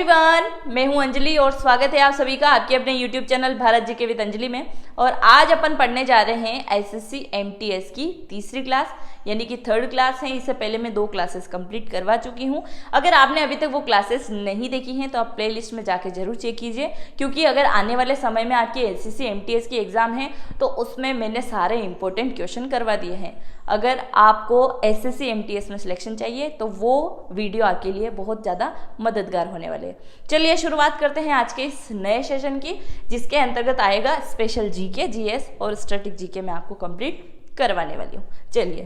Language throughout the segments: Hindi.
एवरीवन, मैं हूं अंजलि और स्वागत है आप सभी का आपके अपने YouTube channel Bharat GK with Anjali में। और आज अपन पढ़ने जा रहे हैं एसएससी एमटीएस की तीसरी क्लास यानी कि थर्ड क्लास है। इससे पहले मैं 2 क्लासेस कंप्लीट करवा चुकी हूं। अगर आपने अभी तक वो क्लासेस नहीं देखी हैं तो आप प्लेलिस्ट में जाके जरूर चेक कीजिए, क्योंकि अगर आने वाले समय में आपकी एसएससी एमटीएस की एग्जाम है तो उसमें मैंने सारे इंपॉर्टेंट क्वेश्चन करवा दिए हैं। अगर आपको एसएससी एमटीएस में सिलेक्शन चाहिए तो वो वीडियो आपके लिए बहुत ज़्यादा मददगार होने वाले हैं। चलिए शुरुआत करते हैं आज के इस नए सेशन की, जिसके अंतर्गत आएगा स्पेशल जीके, जीएस और स्टैटिक जीके में आपको कंप्लीट करवाने वाली हूँ। चलिए,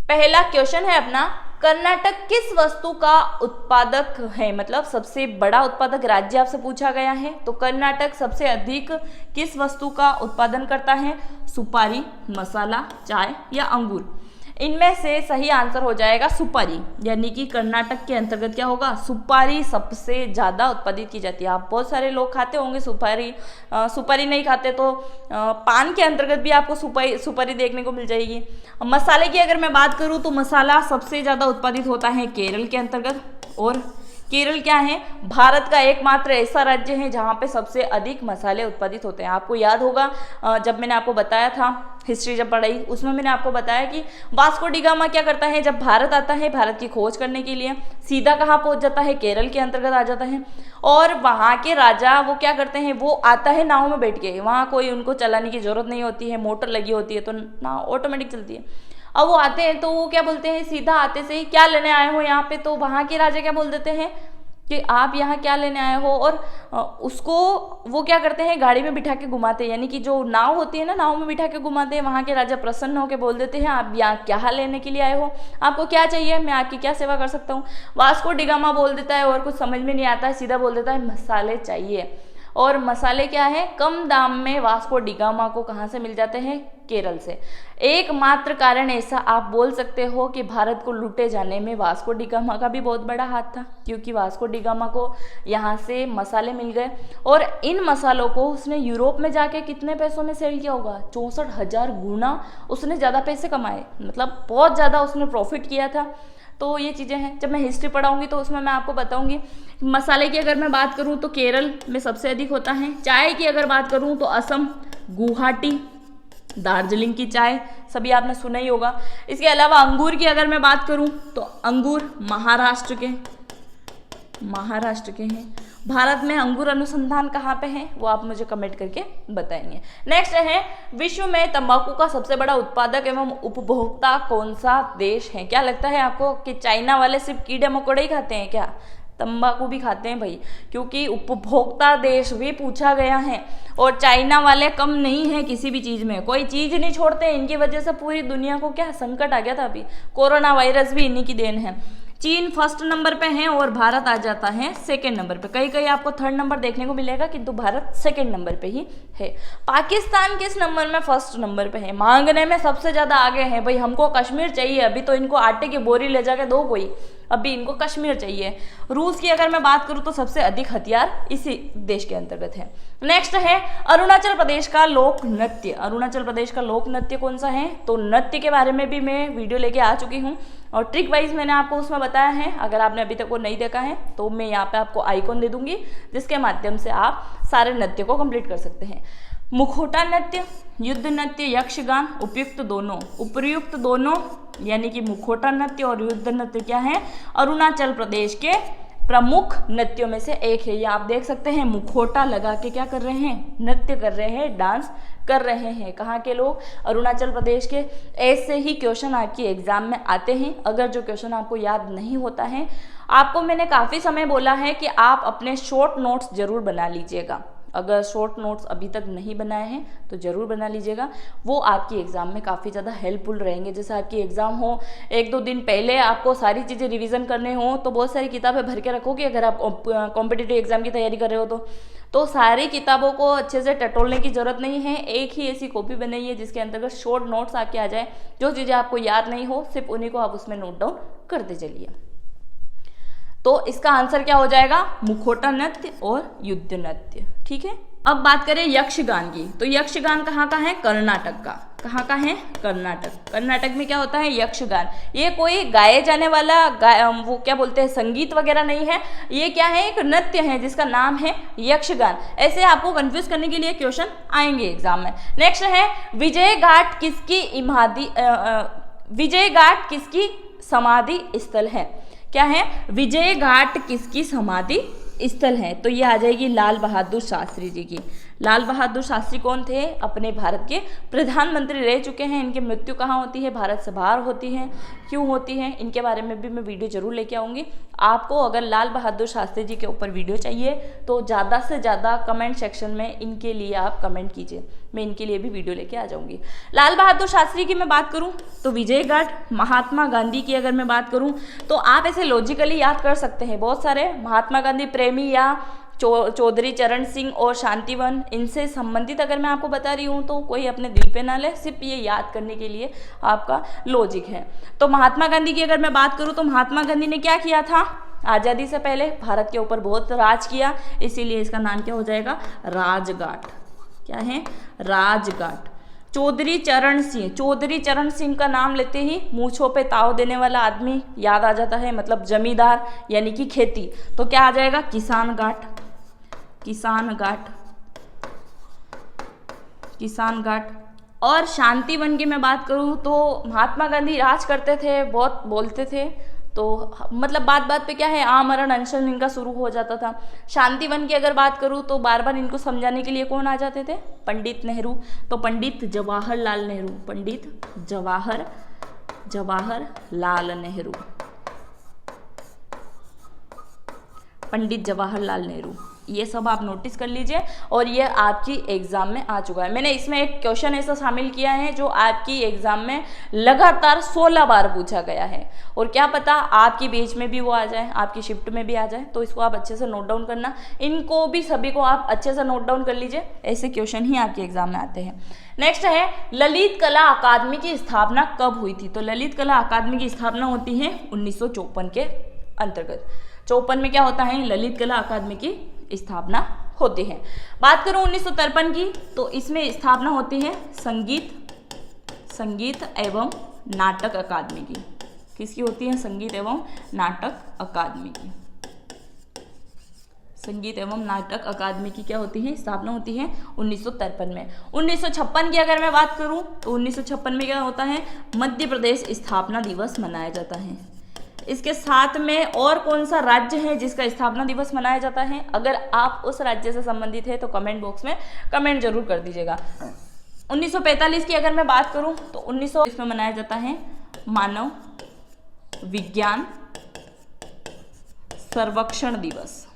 पहला क्वेश्चन है अपना, कर्नाटक किस वस्तु का उत्पादक है, मतलब सबसे बड़ा उत्पादक राज्य आपसे पूछा गया है। तो कर्नाटक सबसे अधिक किस वस्तु का उत्पादन करता है? सुपारी, मसाला, चाय या अंगूर? इनमें से सही आंसर हो जाएगा सुपारी, यानी कि कर्नाटक के अंतर्गत क्या होगा? सुपारी सबसे ज़्यादा उत्पादित की जाती है। आप बहुत सारे लोग खाते होंगे सुपारी, सुपारी नहीं खाते तो पान के अंतर्गत भी आपको सुपारी देखने को मिल जाएगी। मसाले की अगर मैं बात करूँ तो मसाला सबसे ज़्यादा उत्पादित होता है केरल के अंतर्गत। और केरल क्या है? भारत का एकमात्र ऐसा राज्य है जहाँ पे सबसे अधिक मसाले उत्पादित होते हैं। आपको याद होगा जब मैंने आपको बताया था हिस्ट्री जब पढ़ाई, उसमें मैंने आपको बताया कि वास्को डी गामा क्या करता है, जब भारत आता है भारत की खोज करने के लिए, सीधा कहाँ पहुँच जाता है? केरल के अंतर्गत आ जाता है। और वहाँ के राजा वो क्या करते हैं, वो आता है नाव में बैठ के, वहाँ कोई उनको चलाने की जरूरत नहीं होती है, मोटर लगी होती है तो नाव ऑटोमेटिक चलती है। अब वो आते हैं तो वो क्या बोलते हैं, सीधा आते से ही क्या लेने आए हो यहाँ पे, तो वहाँ के राजा क्या बोल देते हैं कि आप यहाँ क्या लेने आए हो। और उसको वो क्या करते हैं, गाड़ी में बिठा के घुमाते हैं, यानी कि जो नाव होती है ना, नाव में बिठा के घुमाते हैं। वहाँ के राजा प्रसन्न होकर बोल देते हैं आप यहाँ क्या लेने के लिए आए हो, आपको क्या चाहिए, मैं आपकी क्या सेवा कर सकता हूँ। वास्को डी गामा बोल देता है और कुछ समझ में नहीं आता है, सीधा बोल देता है मसाले चाहिए। और मसाले क्या है? कम दाम में वास्को डी गामा को कहाँ से मिल जाते हैं? केरल से। एकमात्र कारण ऐसा आप बोल सकते हो कि भारत को लूटे जाने में वास्को डी गामा का भी बहुत बड़ा हाथ था, क्योंकि वास्को डी गामा को यहाँ से मसाले मिल गए और इन मसालों को उसने यूरोप में जाके कितने पैसों में सेल किया होगा? 64,000 गुना उसने ज़्यादा पैसे कमाए, मतलब बहुत ज़्यादा उसने प्रॉफिट किया था। तो ये चीज़ें हैं, जब मैं हिस्ट्री पढ़ाऊंगी तो उसमें मैं आपको बताऊंगी। मसाले की अगर मैं बात करूं तो केरल में सबसे अधिक होता है। चाय की अगर बात करूं तो असम, गुवाहाटी, दार्जिलिंग की चाय सभी आपने सुना ही होगा। इसके अलावा अंगूर की अगर मैं बात करूं तो अंगूर महाराष्ट्र के हैं। भारत में अंगूर अनुसंधान कहाँ पे है वो आप मुझे कमेंट करके बताएंगे। नेक्स्ट है, विश्व में तंबाकू का सबसे बड़ा उत्पादक एवं उपभोक्ता कौन सा देश है? क्या लगता है आपको कि चाइना वाले सिर्फ कीड़े मकोड़े ही खाते हैं क्या? तंबाकू भी खाते हैं भाई, क्योंकि उपभोक्ता देश भी पूछा गया है। और चाइना वाले कम नहीं है किसी भी चीज़ में, कोई चीज़ नहीं छोड़ते। इनकी वजह से पूरी दुनिया को क्या संकट आ गया था, अभी कोरोना वायरस भी इन्हीं की देन है। चीन फर्स्ट नंबर पे है और भारत आ जाता है सेकंड नंबर पे। कहीं कहीं आपको थर्ड नंबर देखने को मिलेगा, किंतु भारत सेकंड नंबर पे ही है। पाकिस्तान किस नंबर में फर्स्ट नंबर पे है? मांगने में सबसे ज़्यादा आगे है भाई, हमको कश्मीर चाहिए, अभी तो इनको आटे की बोरी ले जाके दो कोई, अभी इनको कश्मीर चाहिए। रूस की अगर मैं बात करूँ तो सबसे अधिक हथियार इसी देश के अंतर्गत है। नेक्स्ट है अरुणाचल प्रदेश का लोक नृत्य। अरुणाचल प्रदेश का लोक नृत्य कौन सा है? तो नृत्य के बारे में भी मैं वीडियो लेके आ चुकी हूँ और ट्रिक वाइज मैंने आपको उसमें बताया है। अगर आपने अभी तक वो नहीं देखा है तो मैं यहाँ पे आपको आइकॉन दे दूंगी, जिसके माध्यम से आप सारे नृत्य को कंप्लीट कर सकते हैं। मुखौटा नृत्य, युद्ध नृत्य, यक्षगान, उपर्युक्त दोनों यानी कि मुखौटा नृत्य और युद्ध नृत्य क्या है? अरुणाचल प्रदेश के प्रमुख नृत्यों में से एक है। ये आप देख सकते हैं, मुखौटा लगा के क्या कर रहे हैं? नृत्य कर रहे हैं, डांस कर रहे हैं। कहाँ के लोग? अरुणाचल प्रदेश के। ऐसे ही क्वेश्चन आपकी एग्जाम में आते हैं। अगर जो क्वेश्चन आपको याद नहीं होता है, आपको मैंने काफ़ी समय बोला है कि आप अपने शॉर्ट नोट्स जरूर बना लीजिएगा। अगर शॉर्ट नोट्स अभी तक नहीं बनाए हैं तो ज़रूर बना लीजिएगा, वो आपकी एग्ज़ाम में काफ़ी ज़्यादा हेल्पफुल रहेंगे। जैसे आपकी एग्ज़ाम हो 1-2 दिन पहले आपको सारी चीज़ें रिवीजन करने हो तो बहुत सारी किताबें भर के रखोगे। अगर आप कॉम्पिटिटिव एग्ज़ाम की तैयारी कर रहे हो तो सारी किताबों को अच्छे से टटोलने की ज़रूरत नहीं है। एक ही ऐसी कॉपी बनाइए जिसके अंतर्गत शॉर्ट नोट्स आपके आ जाए। जो चीज़ें आपको याद नहीं हो सिर्फ उन्हीं को आप उसमें नोट डाउन करते चलिए। तो इसका आंसर क्या हो जाएगा? मुखौटा नृत्य और युद्ध नृत्य। ठीक है, अब बात करें यक्षगान की, तो यक्षगान कहाँ का है? कर्नाटक का। कहाँ का है? कर्नाटक। कर्नाटक में क्या होता है? यक्षगान। ये कोई गाए जाने वाला वो क्या बोलते हैं, संगीत वगैरह नहीं है, ये क्या है? एक नृत्य है जिसका नाम है यक्षगान। ऐसे आपको कंफ्यूज करने के लिए क्वेश्चन आएंगे एग्जाम में। नेक्स्ट है विजय घाट किसकी समाधि स्थल है? क्या है? विजय घाट किसकी समाधि स्थल है? तो ये आ जाएगी लाल बहादुर शास्त्री जी की। लाल बहादुर शास्त्री कौन थे? अपने भारत के प्रधानमंत्री रह चुके हैं। इनकी मृत्यु कहाँ होती है? भारत से बाहर होती है। क्यों होती है? इनके बारे में भी मैं वीडियो जरूर लेके आऊँगी। आपको अगर लाल बहादुर शास्त्री जी के ऊपर वीडियो चाहिए तो ज़्यादा से ज़्यादा कमेंट सेक्शन में इनके लिए आप कमेंट कीजिए, मैं इनके लिए भी वीडियो लेके आ जाऊँगी। लाल बहादुर शास्त्री की मैं बात करूँ तो विजय घाट। महात्मा गांधी की अगर मैं बात करूँ तो आप ऐसे लॉजिकली याद कर सकते हैं, बहुत सारे महात्मा गांधी प्रेमी या चौधरी चरण सिंह और शांतिवन, इनसे संबंधित अगर मैं आपको बता रही हूँ तो कोई अपने दिल पे ना ले, सिर्फ ये याद करने के लिए आपका लॉजिक है। तो महात्मा गांधी की अगर मैं बात करूँ तो महात्मा गांधी ने क्या किया था? आज़ादी से पहले भारत के ऊपर बहुत राज किया, इसीलिए इसका नाम क्या हो जाएगा? राजघाट। क्या है? राजघाट। चौधरी चरण सिंह का नाम लेते ही मूंछों पे ताव देने वाला आदमी याद आ जाता है, मतलब जमींदार यानी कि खेती। तो क्या आ जाएगा? किसान घाट। और शांतिवन की मैं बात करूँ तो महात्मा गांधी राज करते थे, बहुत बोलते थे, तो मतलब बात पे क्या है, आमरण अनशन इनका शुरू हो जाता था। शांतिवन की अगर बात करूँ तो बार बार इनको समझाने के लिए कौन आ जाते थे? पंडित नेहरू। तो पंडित जवाहरलाल नेहरू, ये सब आप नोटिस कर लीजिए। और ये आपकी एग्जाम में आ चुका है। मैंने इसमें एक क्वेश्चन ऐसा शामिल किया है जो आपकी एग्जाम में लगातार 16 बार पूछा गया है, और क्या पता आपकी बैच में भी वो आ जाए, आपकी शिफ्ट में भी आ जाए। तो इसको आप अच्छे से नोट डाउन करना, इनको भी सभी को आप अच्छे से नोट डाउन कर लीजिए, ऐसे क्वेश्चन ही आपके एग्जाम में आते हैं। नेक्स्ट है ललित कला अकादमी की स्थापना कब हुई थी? तो ललित कला अकादमी की स्थापना होती है 1954 के अंतर्गत। 54 में क्या होता है? ललित कला अकादमी की स्थापना होती है। बात करूं 1953 की तो इसमें स्थापना होती है संगीत एवं नाटक अकादमी की। किसकी होती है? संगीत एवं नाटक अकादमी की। संगीत एवं नाटक अकादमी की क्या होती है? स्थापना होती है 1953 में। 1956 की अगर मैं बात करूं तो 1956 में क्या होता है? मध्य प्रदेश स्थापना दिवस मनाया जाता है। इसके साथ में और कौन सा राज्य है जिसका स्थापना दिवस मनाया जाता है? अगर आप उस राज्य से संबंधित है तो कमेंट बॉक्स में कमेंट जरूर कर दीजिएगा। 1945 की अगर मैं बात करूं तो 1900 में मनाया जाता है मानव विज्ञान सर्वेक्षण दिवस।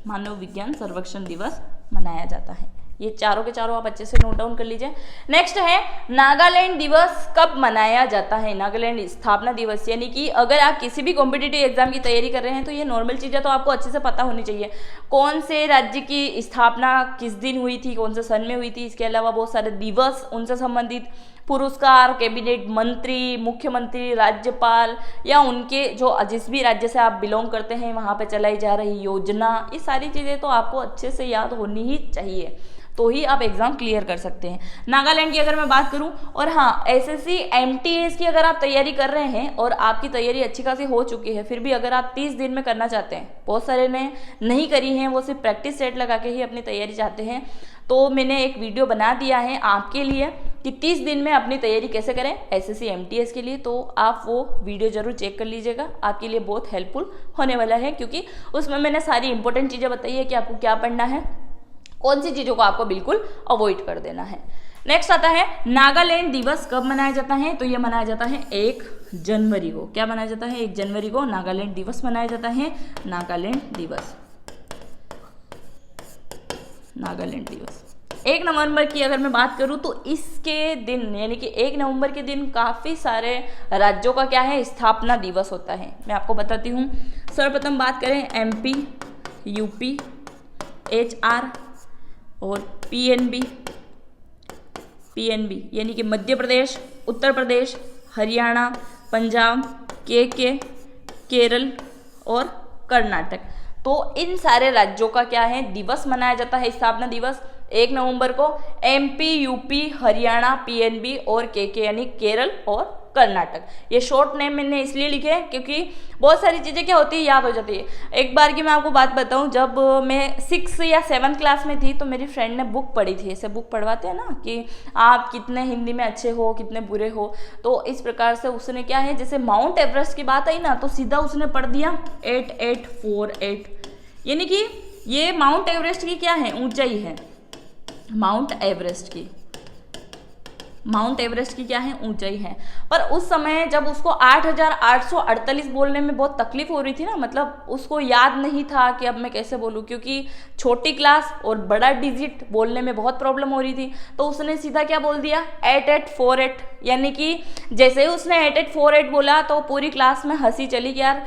मानव विज्ञान सर्वेक्षण दिवस मनाया जाता है। ये चारों के चारों आप अच्छे से नोट डाउन कर लीजिए। नेक्स्ट है नागालैंड दिवस कब मनाया जाता है? नागालैंड स्थापना दिवस, यानी कि अगर आप किसी भी कॉम्पिटिटिव एग्जाम की तैयारी कर रहे हैं तो ये नॉर्मल चीज़ें तो आपको अच्छे से पता होनी चाहिए। कौन से राज्य की स्थापना किस दिन हुई थी, कौन से सन में हुई थी, इसके अलावा बहुत सारे दिवस उनसे संबंधित, पुरस्कार, कैबिनेट मंत्री, मुख्यमंत्री, राज्यपाल या उनके जो जिस भी राज्य से आप बिलोंग करते हैं वहाँ पे चलाई जा रही योजना, ये सारी चीज़ें तो आपको अच्छे से याद होनी ही चाहिए, तो ही आप एग्जाम क्लियर कर सकते हैं। नागालैंड की अगर मैं बात करूं, और हाँ एसएससी एमटीएस की अगर आप तैयारी कर रहे हैं और आपकी तैयारी अच्छी खासी हो चुकी है, फिर भी अगर आप 30 दिन में करना चाहते हैं, बहुत सारे ने नहीं करी हैं, वो सिर्फ प्रैक्टिस सेट लगा के ही अपनी तैयारी चाहते हैं, तो मैंने एक वीडियो बना दिया है आपके लिए कि 30 दिन में अपनी तैयारी कैसे करें एसएससी एमटीएस के लिए। तो आप वो वीडियो जरूर चेक कर लीजिएगा, आपके लिए बहुत हेल्पफुल होने वाला है, क्योंकि उसमें मैंने सारी इंपॉर्टेंट चीज़ें बताई है कि आपको क्या पढ़ना है, कौन सी चीज़ों को आपको बिल्कुल अवॉइड कर देना है। नेक्स्ट आता है नागालैंड दिवस कब मनाया जाता है? तो ये मनाया जाता है 1 जनवरी को। क्या मनाया जाता है? 1 जनवरी को नागालैंड दिवस मनाया जाता है। नागालैंड दिवस 1 नवंबर की अगर मैं बात करूं तो इसके दिन यानी कि 1 नवंबर के दिन काफ़ी सारे राज्यों का क्या है? स्थापना दिवस होता है। मैं आपको बताती हूँ। सर्वप्रथम बात करें एमपी, यूपी, HR और पीएनबी यानी कि मध्य प्रदेश, उत्तर प्रदेश, हरियाणा, पंजाब, केरल और कर्नाटक। तो इन सारे राज्यों का क्या है? दिवस मनाया जाता है, स्थापना दिवस। 1 नवंबर को एमपी, यूपी, हरियाणा, पीएनबी और केके यानी केरल और कर्नाटक। ये शॉर्ट नेम मैंने इसलिए लिखे हैं क्योंकि बहुत सारी चीज़ें क्या होती है, याद हो जाती है। एक बार की मैं आपको बात बताऊं, जब मैं 6 या 7 क्लास में थी तो मेरी फ्रेंड ने बुक पढ़ी थी। ऐसे बुक पढ़वाते हैं ना कि आप कितने हिंदी में अच्छे हो, कितने बुरे हो, तो इस प्रकार से उसने क्या है, जैसे माउंट एवरेस्ट की बात आई ना तो सीधा उसने पढ़ दिया 8848, यानी कि ये माउंट एवरेस्ट की क्या है, ऊंचाई है। माउंट एवरेस्ट की क्या है, ऊंचाई है। पर उस समय जब उसको 8848 बोलने में बहुत तकलीफ हो रही थी ना, मतलब उसको याद नहीं था कि अब मैं कैसे बोलूं, क्योंकि छोटी क्लास और बड़ा डिजिट बोलने में बहुत प्रॉब्लम हो रही थी। तो उसने सीधा क्या बोल दिया 8848, यानी कि जैसे ही उसने 8848 बोला तो पूरी क्लास में हंसी चली कि यार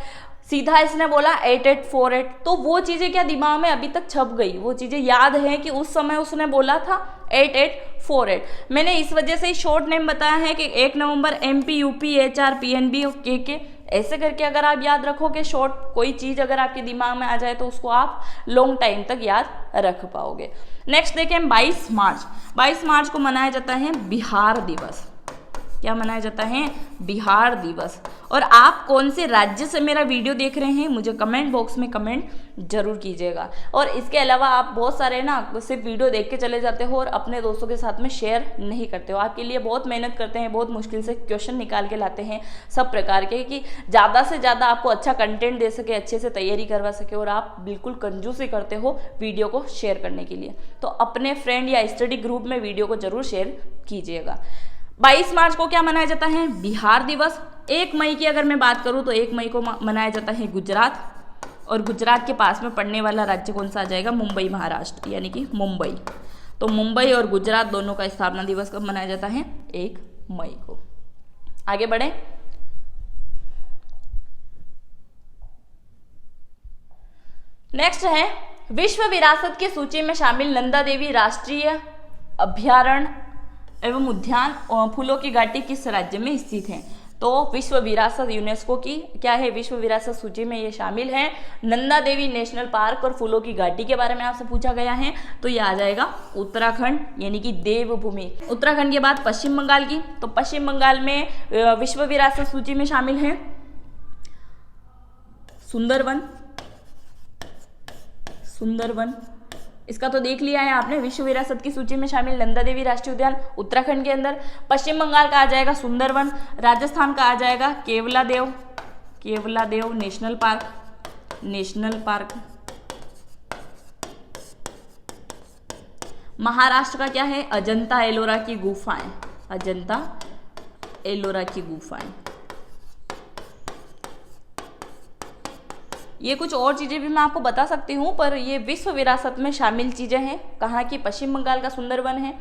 सीधा इसने बोला 8848। तो वो चीज़ें क्या दिमाग में अभी तक छप गई, वो चीज़ें याद है कि उस समय उसने बोला था 8848। मैंने इस वजह से शॉर्ट नेम बताया है कि 1 नवंबर एमपी, यूपी, एचआर, पीएनबी और केके, ऐसे करके अगर आप याद रखोगे शॉर्ट कोई चीज़ अगर आपके दिमाग में आ जाए तो उसको आप लॉन्ग टाइम तक याद रख पाओगे। नेक्स्ट देखें 22 मार्च। 22 मार्च को मनाया जाता है बिहार दिवस। क्या मनाया जाता है, बिहार दिवस। और आप कौन से राज्य से मेरा वीडियो देख रहे हैं मुझे कमेंट बॉक्स में कमेंट जरूर कीजिएगा। और इसके अलावा आप बहुत सारे ना सिर्फ वीडियो देख के चले जाते हो और अपने दोस्तों के साथ में शेयर नहीं करते हो। आपके लिए बहुत मेहनत करते हैं, बहुत मुश्किल से क्वेश्चन निकाल के लाते हैं सब प्रकार के, कि ज़्यादा से ज़्यादा आपको अच्छा कंटेंट दे सके, अच्छे से तैयारी करवा सके, और आप बिल्कुल कंजूसी करते हो वीडियो को शेयर करने के लिए। तो अपने फ्रेंड या स्टडी ग्रुप में वीडियो को जरूर शेयर कीजिएगा। 22 मार्च को क्या मनाया जाता है, बिहार दिवस। 1 मई की अगर मैं बात करूं तो 1 मई को मनाया जाता है गुजरात, और गुजरात के पास में पड़ने वाला राज्य कौन सा आ जाएगा, मुंबई महाराष्ट्र, यानी कि मुंबई। तो मुंबई और गुजरात दोनों का स्थापना दिवस कब मनाया जाता है, 1 मई को। आगे बढ़े, नेक्स्ट है विश्व विरासत की सूची में शामिल नंदा देवी राष्ट्रीय अभ्यारण्य एवं उद्यान फूलों की घाटी किस राज्य में स्थित है। तो विश्व विरासत यूनेस्को की क्या है, विश्व विरासत सूची में ये शामिल है। नंदा देवी नेशनल पार्क और फूलों की घाटी के बारे में आपसे पूछा गया है तो ये आ जाएगा उत्तराखंड, यानी कि देवभूमि। उत्तराखंड के बाद पश्चिम बंगाल की, तो पश्चिम बंगाल में विश्व विरासत सूची में शामिल है सुंदरवन। इसका तो देख लिया है आपने, विश्व विरासत की सूची में शामिल नंदा देवी राष्ट्रीय उद्यान उत्तराखंड के अंदर। पश्चिम बंगाल का आ जाएगा सुंदरवन, राजस्थान का आ जाएगा केवलादेव नेशनल पार्क। महाराष्ट्र का क्या है, अजंता एलोरा की गुफाएं। ये कुछ और चीज़ें भी मैं आपको बता सकती हूँ, पर ये विश्व विरासत में शामिल चीज़ें हैं। कहाँ की, पश्चिम बंगाल का सुंदरवन है,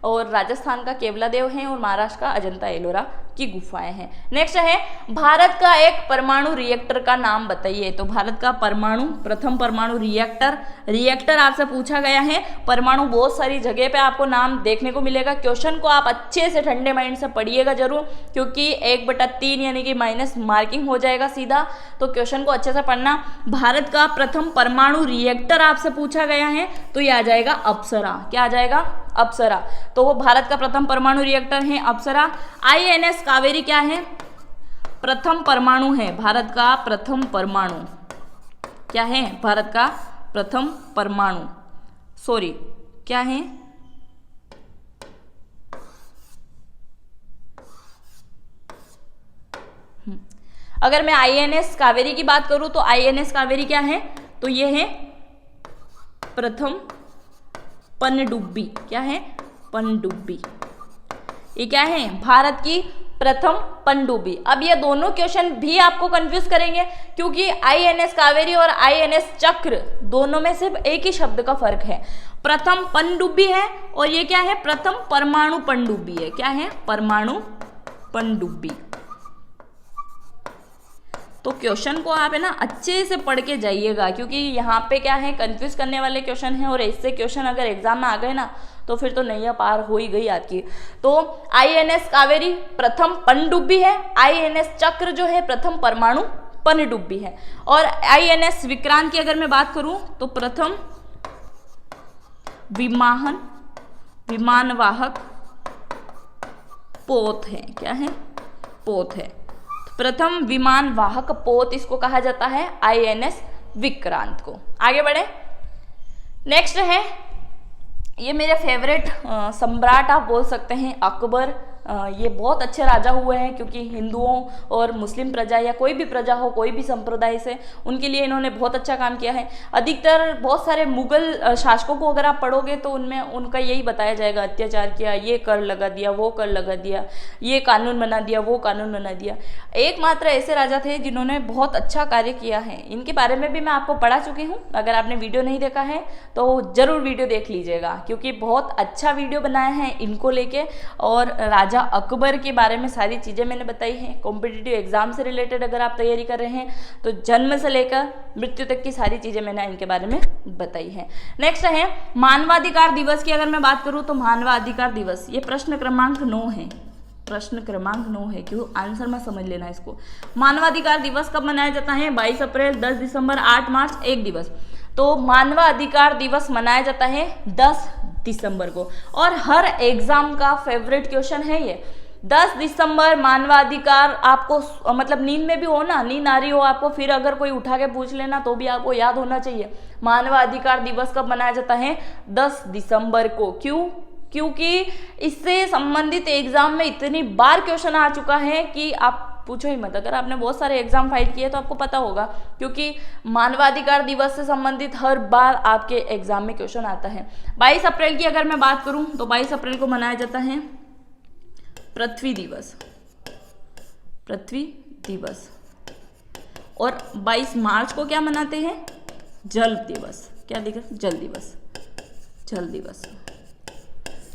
और राजस्थान का केवलादेव है, और महाराष्ट्र का अजंता एलोरा की गुफाएं हैं। नेक्स्ट है भारत का एक परमाणु रिएक्टर का नाम बताइए। तो भारत का प्रथम परमाणु रिएक्टर आपसे पूछा गया है। परमाणु बहुत सारी जगह पे आपको नाम देखने को मिलेगा। क्वेश्चन को आप अच्छे से ठंडे माइंड से पढ़िएगा जरूर, क्योंकि 1/3 यानी कि माइनस मार्किंग हो जाएगा सीधा। तो क्वेश्चन को अच्छे से पढ़ना। भारत का प्रथम परमाणु रिएक्टर आपसे पूछा गया है तो ये आ जाएगा अप्सरा। क्या आ जाएगा, अप्सरा। तो वो भारत का प्रथम परमाणु रिएक्टर है अप्सरा। INS कावेरी क्या है, प्रथम परमाणु है। भारत का प्रथम परमाणु क्या है, भारत का प्रथम परमाणु, क्या है, अगर मैं INS कावेरी की बात करूं तो INS कावेरी क्या है, तो ये है प्रथम पनडुब्बी। क्या है, पनडुब्बी। ये क्या है, भारत की प्रथम पनडुब्बी। अब ये दोनों क्वेश्चन भी आपको कंफ्यूज करेंगे, क्योंकि INS कावेरी और INS चक्र दोनों में सिर्फ एक ही शब्द का फर्क है। प्रथम पनडुब्बी है और ये क्या है, प्रथम परमाणु पनडुब्बी है। क्या है, परमाणु पनडुब्बी। तो क्वेश्चन को आप है ना अच्छे से पढ़ के जाइएगा, क्योंकि यहाँ पे क्या है, कंफ्यूज करने वाले क्वेश्चन हैं, और ऐसे क्वेश्चन अगर एग्जाम में आ गए ना तो फिर तो नैया पार हो ही गई आपकी। तो INS कावेरी प्रथम पनडुब्बी है, INS चक्र जो है प्रथम परमाणु पनडुब्बी है, और INS विक्रांत की अगर मैं बात करूं तो प्रथम विमाहन विमानवाहक पोत है। क्या है? पोत है। प्रथम विमानवाहक पोत इसको कहा जाता है INS विक्रांत को। आगे बढ़े। नेक्स्ट है, ये मेरे फेवरेट सम्राट आप बोल सकते हैं, अकबर। ये बहुत अच्छे राजा हुए हैं, क्योंकि हिंदुओं और मुस्लिम प्रजा या कोई भी प्रजा हो, कोई भी संप्रदाय से, उनके लिए इन्होंने बहुत अच्छा काम किया है। अधिकतर बहुत सारे मुगल शासकों को अगर आप पढ़ोगे तो उनमें उनका यही बताया जाएगा, अत्याचार किया, ये कर लगा दिया, वो कर लगा दिया, ये कानून बना दिया, वो कानून बना दिया। एकमात्र ऐसे राजा थे जिन्होंने बहुत अच्छा कार्य किया है। इनके बारे में भी मैं आपको पढ़ा चुकी हूँ। अगर आपने वीडियो नहीं देखा है तो जरूर वीडियो देख लीजिएगा, क्योंकि बहुत अच्छा वीडियो बनाया है इनको लेके। और राजा अकबर के बारे में सारी चीज़ें मैंने बताई हैं। कॉम्पिटिटिव एग्जाम से रिलेटेड अगर आप तैयारी कर रहे हैं तो जन्म से लेकर मृत्यु तक की सारी चीज़ें मैंने इनके बारे में बताई हैं। नेक्स्ट है मानवाधिकार दिवस की अगर मैं बात करूँ तो मानवाधिकार दिवस, ये प्रश्न क्रमांक 9 है। प्रश्न क्रमांक 9 है, क्यों? आंसर में समझ लेना इसको। मानवाधिकार दिवस कब मनाया जाता है? 22 अप्रैल, 10 दिसंबर, 8 मार्च, 1 दिवस। तो मानवाधिकार दिवस मनाया जाता है 10 दिसंबर को। और हर एग्जाम का फेवरेट क्वेश्चन है ये। 10 दिसंबर मानवाधिकार, आपको मतलब नींद में भी हो ना, नींद आ रही हो आपको, फिर अगर कोई उठा के पूछ लेना तो भी आपको याद होना चाहिए। मानवाधिकार दिवस कब मनाया जाता है? 10 दिसंबर को। क्यों? क्योंकि इससे संबंधित एग्जाम में इतनी बार क्वेश्चन आ चुका है कि आप पूछो ही मत। अगर आपने बहुत सारे एग्जाम फाइट किए तो आपको पता होगा, क्योंकि मानवाधिकार दिवस से संबंधित हर बार आपके एग्जाम में क्वेश्चन आता है। 22 अप्रैल की अगर मैं बात करूं तो 22 अप्रैल को मनाया जाता है पृथ्वी दिवस। पृथ्वी दिवस। और 22 मार्च को क्या मनाते हैं? जल दिवस। क्या दिवस? जल दिवस। जल दिवस।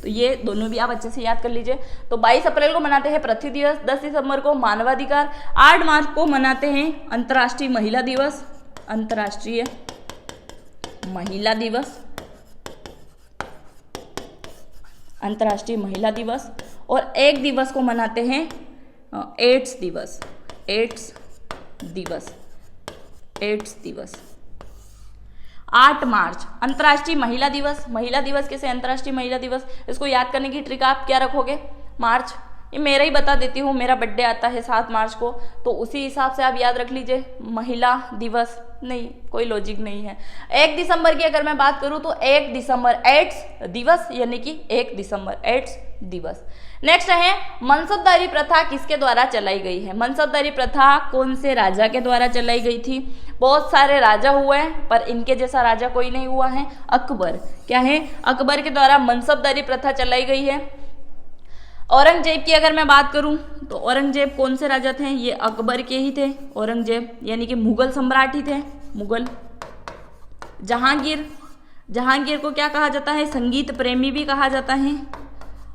तो ये दोनों भी आप अच्छे से याद कर लीजिए। तो 22 अप्रैल को मनाते हैं पृथ्वी दिवस, 10 दिसंबर को मानवाधिकार, 8 मार्च को मनाते हैं अंतर्राष्ट्रीय महिला दिवस। अंतर्राष्ट्रीय महिला दिवस। अंतर्राष्ट्रीय महिला दिवस। और 1 दिवस को मनाते हैं एड्स दिवस। एड्स दिवस। एड्स दिवस। 8 मार्च अंतर्राष्ट्रीय महिला दिवस। महिला दिवस कैसे? अंतर्राष्ट्रीय महिला दिवस। इसको याद करने की ट्रिक आप क्या रखोगे? मार्च। ये मेरा ही बता देती हूँ, मेरा बर्थडे आता है 7 मार्च को, तो उसी हिसाब से आप याद रख लीजिए। महिला दिवस नहीं, कोई लॉजिक नहीं है। 1 दिसंबर की अगर मैं बात करूँ तो 1 दिसंबर एड्स दिवस, यानी कि 1 दिसंबर एड्स दिवस। नेक्स्ट है मनसबदारी प्रथा किसके द्वारा चलाई गई है? मनसबदारी प्रथा कौन से राजा के द्वारा चलाई गई थी? बहुत सारे राजा हुए हैं, पर इनके जैसा राजा कोई नहीं हुआ है, अकबर। क्या है? अकबर के द्वारा मनसबदारी प्रथा चलाई गई है। औरंगजेब की अगर मैं बात करूं तो औरंगजेब कौन से राजा थे? ये अकबर के ही थे। औरंगजेब यानी कि मुगल सम्राट ही थे, मुगल। जहांगीर, जहांगीर को क्या कहा जाता है? संगीत प्रेमी भी कहा जाता है।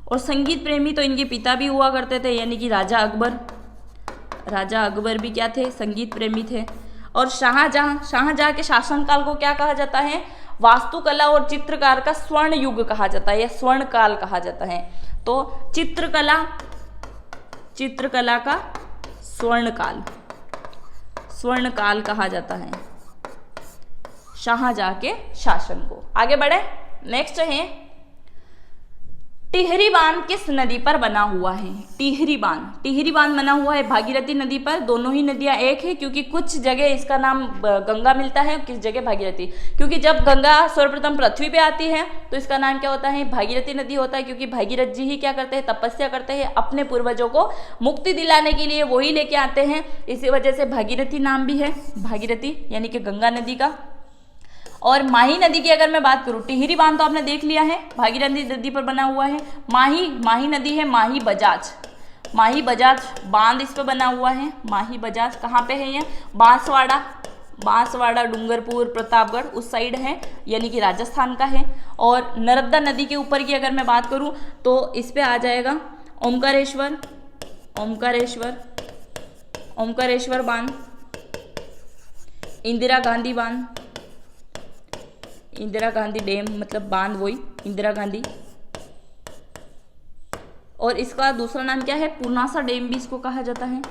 और संगीत प्रेमी तो इनके पिता भी हुआ करते थे, यानी कि राजा अकबर। राजा अकबर भी क्या थे? संगीत प्रेमी थे। और शाहजहां, शाहजहां के शासनकाल को क्या कहा जाता है? वास्तुकला और चित्रकार का स्वर्ण युग कहा जाता है, या स्वर्ण काल कहा जाता है। तो चित्रकला, चित्रकला का स्वर्ण काल, स्वर्ण काल कहा जाता है शाहजहां के शासन को। आगे बढ़े। नेक्स्ट है टिहरी बांध किस नदी पर बना हुआ है? टिहरी बांध, टिहरी बांध बना हुआ है भागीरथी नदी पर। दोनों ही नदियां एक है, क्योंकि कुछ जगह इसका नाम गंगा मिलता है, किस जगह भागीरथी। क्योंकि जब गंगा सर्वप्रथम पृथ्वी पे आती है तो इसका नाम क्या होता है? भागीरथी नदी होता है, क्योंकि भागीरथ जी ही क्या करते हैं? तपस्या करते हैं, अपने पूर्वजों को मुक्ति दिलाने के लिए वही लेके आते हैं। इसी वजह से भागीरथी नाम भी है, भागीरथी यानी कि गंगा नदी का। और माही नदी की अगर मैं बात करूं, टिहरी बांध तो आपने देख लिया है, भागीरथी नदी पर बना हुआ है। माही नदी है, माही बजाज, माही बजाज बांध इस पर बना हुआ है। माही बजाज कहाँ पे है? ये बांसवाड़ा, बांसवाड़ा, डूंगरपुर, प्रतापगढ़ उस साइड है, यानी कि राजस्थान का है। और नर्मदा नदी के ऊपर की अगर मैं बात करूं तो इस पे आ जाएगा ओमकारेश्वर, ओमकारेश्वर, ओमकारेश्वर बांध, इंदिरा गांधी बांध, इंदिरा गांधी डैम, मतलब बांध वही इंदिरा गांधी। और इसका दूसरा नाम क्या है? पूर्णासा डैम भी इसको कहा जाता है।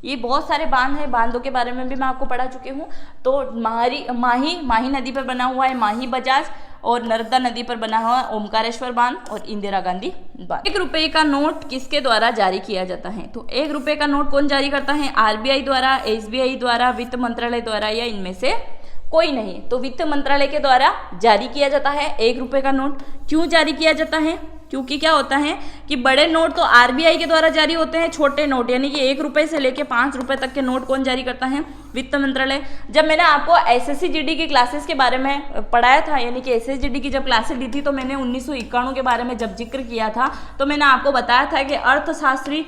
ये बहुत सारे बांध हैं, बांधों के बारे में भी मैं आपको पढ़ा चुकी हूँ। तो माही नदी पर बना हुआ है माही बजाज। और नर्मदा नदी पर बना हुआ ओमकारेश्वर बांध और इंदिरा गांधी बांध। 1 रुपए का नोट किसके द्वारा जारी किया जाता है? तो 1 रुपए का नोट कौन जारी करता है? आरबीआई द्वारा, एसबीआई द्वारा, वित्त मंत्रालय द्वारा या इनमें से कोई नहीं। तो वित्त मंत्रालय के द्वारा जारी किया जाता है 1 रुपए का नोट। क्यों जारी किया जाता है? क्योंकि क्या होता है कि बड़े नोट तो आरबीआई के द्वारा जारी होते हैं, छोटे नोट यानी कि 1 रुपए से लेके 5 रुपए तक के नोट कौन जारी करता है? वित्त मंत्रालय। जब मैंने आपको एसएससी जीडी की क्लासेस के बारे में पढ़ाया था, यानी कि एसएससी जीडी की जब क्लासेस ली थी, तो मैंने 1991 के बारे में जब जिक्र किया था, तो मैंने आपको बताया था कि अर्थशास्त्री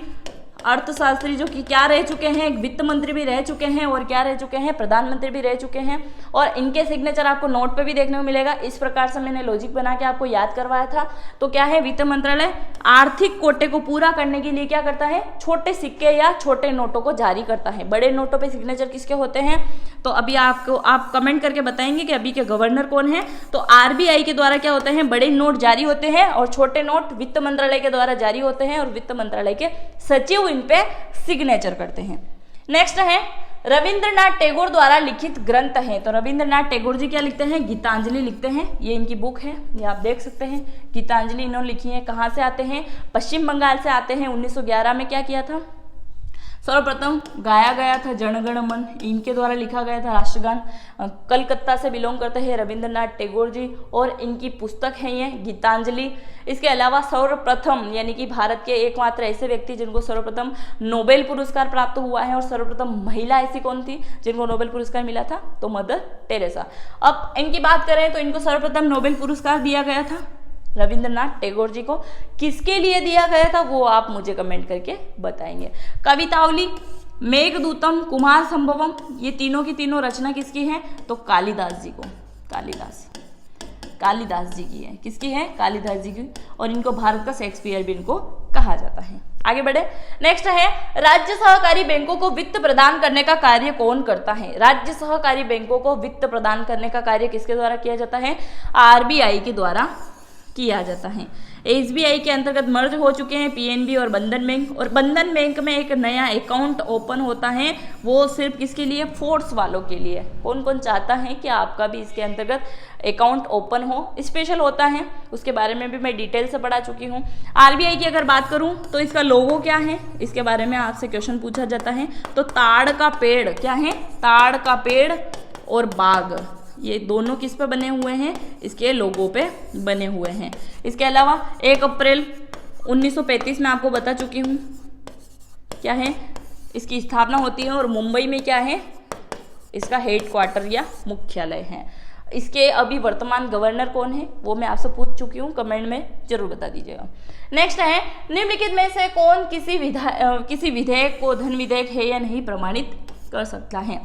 जो कि क्या रह चुके हैं, वित्त मंत्री भी रह चुके हैं और क्या रह चुके हैं, प्रधानमंत्री भी रह चुके हैं, और इनके सिग्नेचर आपको नोट पे भी देखने को मिलेगा। इस प्रकार से मैंने लॉजिक बना के आपको याद करवाया था। तो क्या है, वित्त मंत्रालय आर्थिक कोटे को पूरा करने के लिए क्या करता है? छोटे सिक्के या छोटे नोटों को जारी करता है। बड़े नोटों पे सिग्नेचर किसके होते हैं? तो अभी आप कमेंट करके बताएंगे कि अभी के गवर्नर कौन है। तो आरबीआई के द्वारा क्या होते हैं? बड़े नोट जारी होते हैं और छोटे नोट वित्त मंत्रालय के द्वारा जारी होते हैं और वित्त मंत्रालय के सचिव इन पे सिग्नेचर करते हैं। नेक्स्ट है रविंद्रनाथ टैगोर द्वारा लिखित ग्रंथ है। तो रविंद्रनाथ टैगोर जी क्या लिखते हैं? गीतांजलि लिखते हैं। ये इनकी बुक है, ये आप देख सकते हैं। गीतांजलि इन्होंने लिखी है। कहाँ से आते हैं? पश्चिम बंगाल से आते हैं। 1911 में क्या किया था? सर्वप्रथम गाया गया था जनगण मन, इनके द्वारा लिखा गया था राष्ट्रगान। कलकत्ता से बिलोंग करते हैं रविंद्रनाथ टैगोर जी और इनकी पुस्तक है ये गीतांजलि। इसके अलावा सर्वप्रथम यानी कि भारत के एकमात्र ऐसे व्यक्ति जिनको सर्वप्रथम नोबेल पुरस्कार प्राप्त हुआ है, और सर्वप्रथम महिला ऐसी कौन थी जिनको नोबेल पुरस्कार मिला था? तो मदर टेरेसा। अब इनकी बात करें तो इनको सर्वप्रथम नोबेल पुरस्कार दिया गया था रविंद्रनाथ टैगोर जी को। किसके लिए दिया गया था वो आप मुझे कमेंट करके बताएंगे। कवितावली, मेघदूतम, कुमार संभवम, ये तीनों की तीनों रचना किसकी है? तो कालिदास जी को। कालिदास जी की है। किसकी है? कालिदास जी की। और इनको भारत का शेक्सपियर भी इनको कहा जाता है। आगे बढ़े। नेक्स्ट है राज्य सहकारी बैंकों को वित्त प्रदान करने का कार्य कौन करता है? राज्य सहकारी बैंकों को वित्त प्रदान करने का कार्य किसके द्वारा किया जाता है? आरबीआई के द्वारा किया जाता है। एसबीआई के अंतर्गत मर्ज हो चुके हैं पीएनबी और बंधन बैंक, और बंधन बैंक में एक नया अकाउंट ओपन होता है, वो सिर्फ किसके लिए? फोर्स वालों के लिए। कौन कौन चाहता है कि आपका भी इसके अंतर्गत अकाउंट ओपन हो? स्पेशल होता है, उसके बारे में भी मैं डिटेल से पढ़ा चुकी हूँ। आरबीआई की अगर बात करूँ तो इसका लोगो क्या है, इसके बारे में आपसे क्वेश्चन पूछा जाता है। तो ताड़ का पेड़ क्या है? ताड़ का पेड़ और बाग, ये दोनों किस पे बने हुए हैं? इसके लोगो पे बने हुए हैं। इसके अलावा 1 अप्रैल 1935 में आपको बता चुकी हूँ क्या है, इसकी स्थापना होती है, और मुंबई में क्या है? इसका हेडक्वार्टर या मुख्यालय है। इसके अभी वर्तमान गवर्नर कौन है वो मैं आपसे पूछ चुकी हूँ, कमेंट में जरूर बता दीजिएगा। नेक्स्ट है निम्नलिखित में से कौन किसी विधेयक को धन विधेयक है या नहीं प्रमाणित कर सकता है?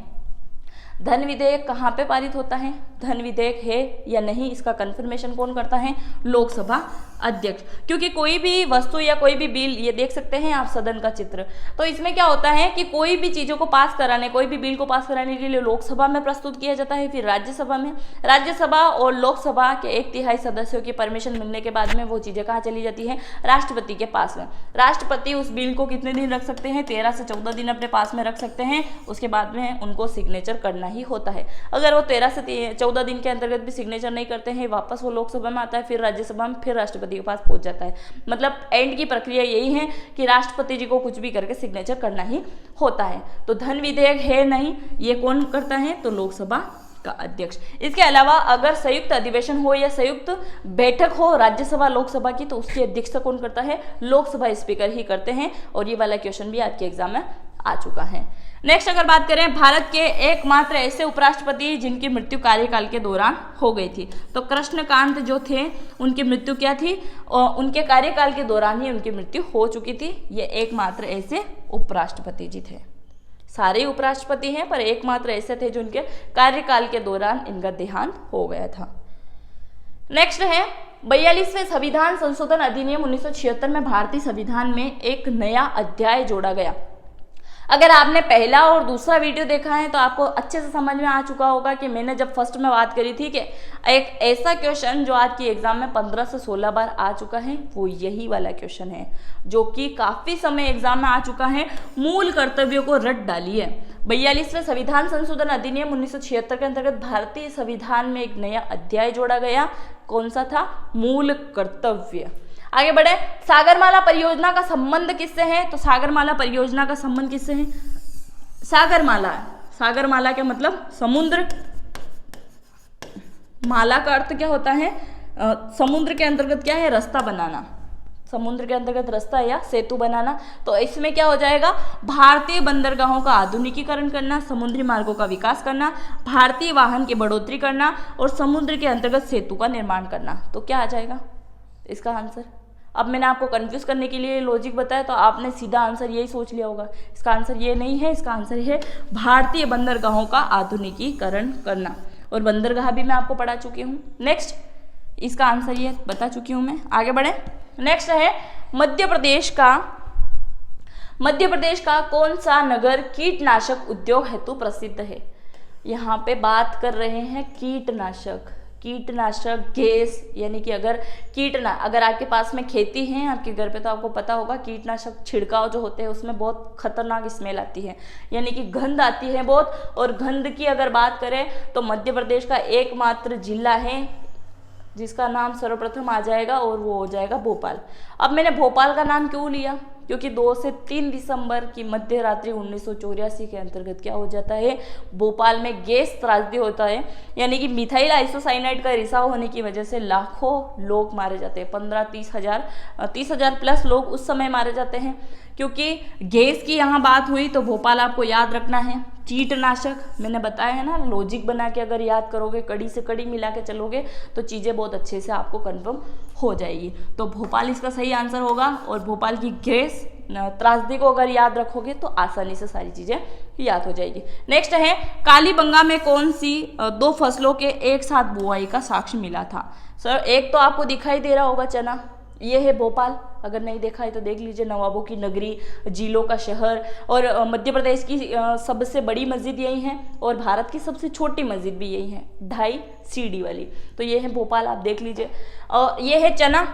धन विधेयक कहाँ पे पारित होता है? धन विधेयक है या नहीं इसका कंफर्मेशन कौन करता है? लोकसभा अध्यक्ष। क्योंकि कोई भी वस्तु या कोई भी बिल, ये देख सकते हैं आप सदन का चित्र, तो इसमें क्या होता है कि कोई भी चीजों को पास कराने, कोई भी बिल को पास कराने के लिए लोकसभा में प्रस्तुत किया जाता है, फिर राज्यसभा में। राज्यसभा और लोकसभा के 1/3 सदस्यों की परमिशन मिलने के बाद में वो चीजें कहाँ चली जाती है? राष्ट्रपति के पास में। राष्ट्रपति उस बिल को कितने दिन रख सकते हैं? 13 से 14 दिन अपने पास में रख सकते हैं। उसके बाद में उनको सिग्नेचर करना ही होता है। अगर वो 13 से 14 दिन के अंतर्गत भी सिग्नेचर नहीं करते हैं, वापस वो लोकसभा में आता है, फिर राज्यसभा में, फिर राष्ट्रपति के पास पहुंच जाता है। मतलब एंड की प्रक्रिया यही है कि राष्ट्रपति जी को कुछ भी करके सिग्नेचर करना ही होता है। तो धन विधेयक है नहीं, ये कौन करता है? तो लोकसभा का अध्यक्ष। इसके अलावा अगर संयुक्त अधिवेशन हो या संयुक्त बैठक हो राज्यसभा लोकसभा की, तो उसकी अध्यक्षता कौन करता है? लोकसभा स्पीकर ही करते हैं। और ये वाला क्वेश्चन भी आपके एग्जाम में आ चुका है। नेक्स्ट अगर बात करें भारत के एकमात्र ऐसे उपराष्ट्रपति जिनकी मृत्यु कार्यकाल के दौरान हो गई थी, तो कृष्णकांत जो थे उनकी मृत्यु क्या थी? और उनके कार्यकाल के दौरान ही उनकी मृत्यु हो चुकी थी। ये एकमात्र ऐसे उपराष्ट्रपति जी थे। सारे उपराष्ट्रपति हैं पर एकमात्र ऐसे थे जो उनके कार्यकाल के दौरान इनका देहांत हो गया था। नेक्स्ट है 42वें संविधान संशोधन अधिनियम 1976 में भारतीय संविधान में एक नया अध्याय जोड़ा गया। अगर आपने पहला और दूसरा वीडियो देखा है तो आपको अच्छे से समझ में आ चुका होगा कि मैंने जब फर्स्ट में बात करी थी कि एक ऐसा क्वेश्चन जो आज की एग्जाम में 15 से 16 बार आ चुका है, वो यही वाला क्वेश्चन है जो कि काफी समय एग्जाम में आ चुका है। मूल कर्तव्यों को रट डालिए। 42वें संविधान संशोधन अधिनियम 1976 के अंतर्गत भारतीय संविधान में एक नया अध्याय जोड़ा गया। कौन सा था? मूल कर्तव्य। आगे बढ़े। सागरमाला परियोजना का संबंध किससे है? तो सागरमाला परियोजना का संबंध किससे है? सागरमाला का मतलब समुद्र, माला का अर्थ क्या होता है? समुद्र के अंतर्गत क्या है? रास्ता बनाना, समुद्र के अंतर्गत रास्ता या सेतु बनाना। तो इसमें क्या हो जाएगा? भारतीय बंदरगाहों का आधुनिकीकरण करना, समुद्री मार्गों का विकास करना, भारतीय वाहन की बढ़ोतरी करना और समुद्र के अंतर्गत सेतु का निर्माण करना। तो क्या आ जाएगा इसका आंसर? अब मैंने आपको कंफ्यूज करने के लिए लॉजिक बताया तो आपने सीधा आंसर यही सोच लिया होगा। इसका आंसर ये नहीं है, इसका आंसर है भारतीय बंदरगाहों का आधुनिकीकरण करना। और बंदरगाह भी मैं आपको पढ़ा चुकी हूँ। नेक्स्ट, इसका आंसर ये बता चुकी हूँ मैं। आगे बढ़े। नेक्स्ट है मध्य प्रदेश का कौन सा नगर कीटनाशक उद्योग हेतु प्रसिद्ध है? यहाँ पे बात कर रहे हैं कीटनाशक गैस, यानी कि अगर आपके पास में खेती है आपके घर पे तो आपको पता होगा कीटनाशक छिड़काव जो होते हैं उसमें बहुत खतरनाक स्मेल आती है, यानी कि गंध आती है बहुत। और गंध की अगर बात करें तो मध्य प्रदेश का एकमात्र जिला है जिसका नाम सर्वप्रथम आ जाएगा और वो हो जाएगा भोपाल। अब मैंने भोपाल का नाम क्यों लिया? क्योंकि 2 से 3 दिसंबर की मध्य रात्रि 1984 के अंतर्गत क्या हो जाता है? भोपाल में गैस त्रासदी होता है, यानी कि मिथाइल आइसोसाइनाइड का रिसाव होने की वजह से लाखों लोग मारे जाते हैं। 30 हजार प्लस लोग उस समय मारे जाते हैं। क्योंकि गैस की यहाँ बात हुई तो भोपाल आपको याद रखना है। कीटनाशक मैंने बताया है ना, लॉजिक बना के अगर याद करोगे, कड़ी से कड़ी मिला के चलोगे तो चीज़ें बहुत अच्छे से आपको कन्फर्म हो जाएगी। तो भोपाल इसका सही आंसर होगा। और भोपाल की गैस त्रासदी को अगर याद रखोगे तो आसानी से सारी चीज़ें याद हो जाएगी। नेक्स्ट है कालीबंगा में कौन सी 2 फसलों के एक साथ बुआई का साक्ष्य मिला था? सर एक तो आपको दिखाई दे रहा होगा चना, ये है भोपाल। अगर नहीं देखा है तो देख लीजिए, नवाबों की नगरी, जिलों का शहर। और मध्य प्रदेश की सबसे बड़ी मस्जिद यही है और भारत की सबसे छोटी मस्जिद भी यही है, 2.5 सीढ़ी वाली। तो ये है भोपाल, आप देख लीजिए। और ये है चना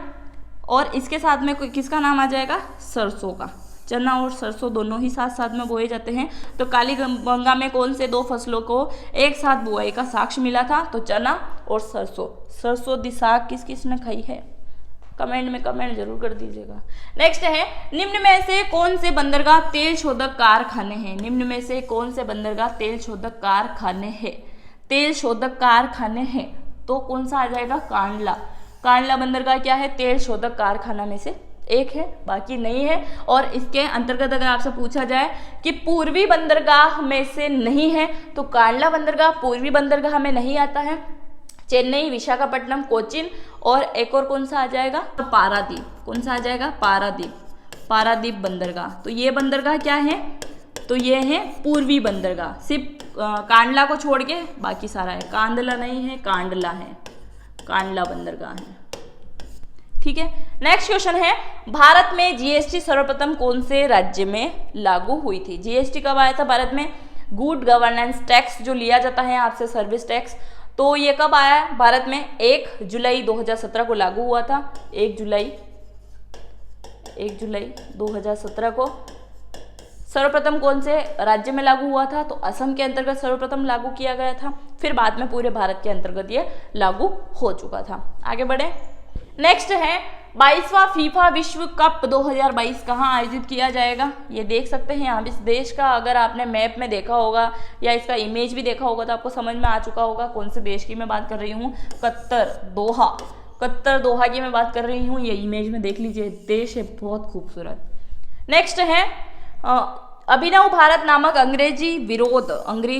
और इसके साथ में किसका नाम आ जाएगा? सरसों का। चना और सरसों दोनों ही साथ साथ में बोए जाते हैं। तो कालीबंगा में कौन से 2 फसलों को एक साथ बुआई का साक्ष्य मिला था? तो चना और सरसों। सरसों दी साग किस किस ने खाई है? कमेंट में कमेंट जरूर कर दीजिएगा। नेक्स्ट है निम्न में से कौन से बंदरगाह तेल शोधक कारखाने हैं? निम्न में से कौन से बंदरगाह तेल शोधक कारखाने हैं? तेल शोधक कारखाने हैं तो कौन सा आ जाएगा? कांडला बंदरगाह क्या है? तेल शोधक कारखाना में से एक है, बाकी नहीं है। और इसके अंतर्गत अगर आपसे पूछा जाए कि पूर्वी बंदरगाह में से नहीं है तो कांडला बंदरगाह पूर्वी बंदरगाह में नहीं आता है। चेन्नई, विशाखापट्टनम, कोचिन और एक और कौन सा आ जाएगा? पारादीप। कौन सा आ जाएगा? पारादीप बंदरगाह। तो ये बंदरगाह क्या है? तो ये है पूर्वी बंदरगाह। सिर्फ कांडला को छोड़ के बाकी सारा है। कांडला नहीं है, कांडला है, कांडला बंदरगाह है। ठीक है। नेक्स्ट क्वेश्चन है भारत में जीएसटी सर्वप्रथम कौन से राज्य में लागू हुई थी? जीएसटी कब आया था भारत में? गुड गवर्नेंस टैक्स जो लिया जाता है आपसे, सर्विस टैक्स, तो ये कब आया भारत में? 1 जुलाई 2017 को लागू हुआ था। 1 जुलाई 2017 को सर्वप्रथम कौन से राज्य में लागू हुआ था? तो असम के अंतर्गत सर्वप्रथम लागू किया गया था। फिर बाद में पूरे भारत के अंतर्गत ये लागू हो चुका था। आगे बढ़े। नेक्स्ट है 22वां फीफा विश्व कप 2022 कहाँ आयोजित किया जाएगा? ये देख सकते हैं आप। इस देश का अगर आपने मैप में देखा होगा या इसका इमेज भी देखा होगा तो आपको समझ में आ चुका होगा कौन से देश की मैं बात कर रही हूँ। कतर दोहा की मैं बात कर रही हूँ। ये इमेज में देख लीजिए, देश है बहुत खूबसूरत। नेक्स्ट है अभिनव भारत नामक अंग्रेज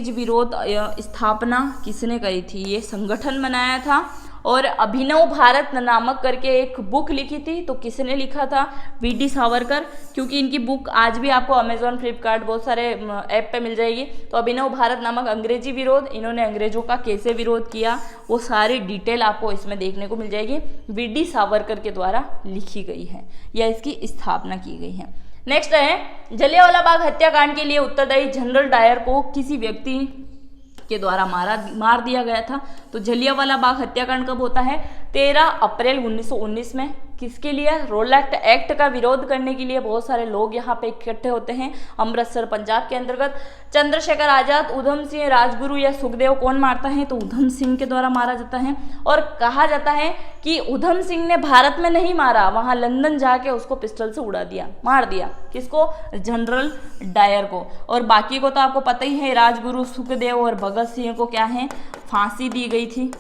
विरोध स्थापना किसने करी थी? ये संगठन बनाया था। और अभिनव भारत नामक करके एक बुक लिखी थी, तो किसने लिखा था? वी.डी. सावरकर। क्योंकि इनकी बुक आज भी आपको अमेजोन, फ्लिपकार्ट बहुत सारे ऐप पे मिल जाएगी। तो अभिनव भारत नामक अंग्रेजी विरोध, इन्होंने अंग्रेजों का कैसे विरोध किया वो सारी डिटेल आपको इसमें देखने को मिल जाएगी। वी.डी. सावरकर के द्वारा लिखी गई है या इसकी स्थापना की गई है। नेक्स्ट है जलियांवाला बाग हत्याकांड के लिए उत्तरदायी जनरल डायर को किसी व्यक्ति के द्वारा मार दिया गया था। तो जलियांवाला बाग हत्याकांड कब होता है? 13 अप्रैल 1919 में। किसके लिए? रोलैक्ट एक्ट का विरोध करने के लिए बहुत सारे लोग यहाँ पे इकट्ठे होते हैं अमृतसर पंजाब के अंतर्गत। चंद्रशेखर आजाद, उधम सिंह, राजगुरु या सुखदेव कौन मारता है? तो उधम सिंह के द्वारा मारा जाता है। और कहा जाता है कि उधम सिंह ने भारत में नहीं मारा, वहां लंदन जाके उसको पिस्टल से उड़ा दिया, मार दिया। किसको? जनरल डायर को। और बाकी को तो आपको पता ही है, राजगुरु, सुखदेव और भगत सिंह को क्या है, फांसी दी गई थी।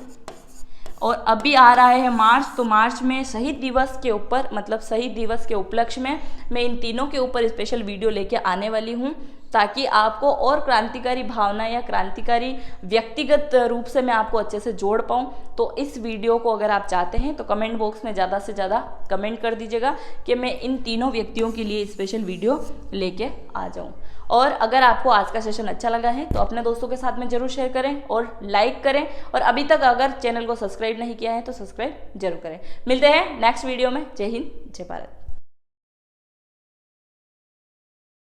और अभी आ रहा है मार्च, तो मार्च में शहीद दिवस के ऊपर, मतलब शहीद दिवस के उपलक्ष्य में मैं इन तीनों के ऊपर स्पेशल वीडियो लेके आने वाली हूँ, ताकि आपको और क्रांतिकारी भावना या क्रांतिकारी व्यक्तिगत रूप से मैं आपको अच्छे से जोड़ पाऊँ। तो इस वीडियो को अगर आप चाहते हैं तो कमेंट बॉक्स में ज़्यादा से ज़्यादा कमेंट कर दीजिएगा कि मैं इन तीनों व्यक्तियों के लिए स्पेशल वीडियो लेके आ जाऊँ। और अगर आपको आज का सेशन अच्छा लगा है तो अपने दोस्तों के साथ में जरूर शेयर करें और लाइक करें। और अभी तक अगर चैनल को सब्सक्राइब नहीं किया है तो सब्सक्राइब जरूर करें। मिलते हैं नेक्स्ट वीडियो में। जय हिंद, जय भारत।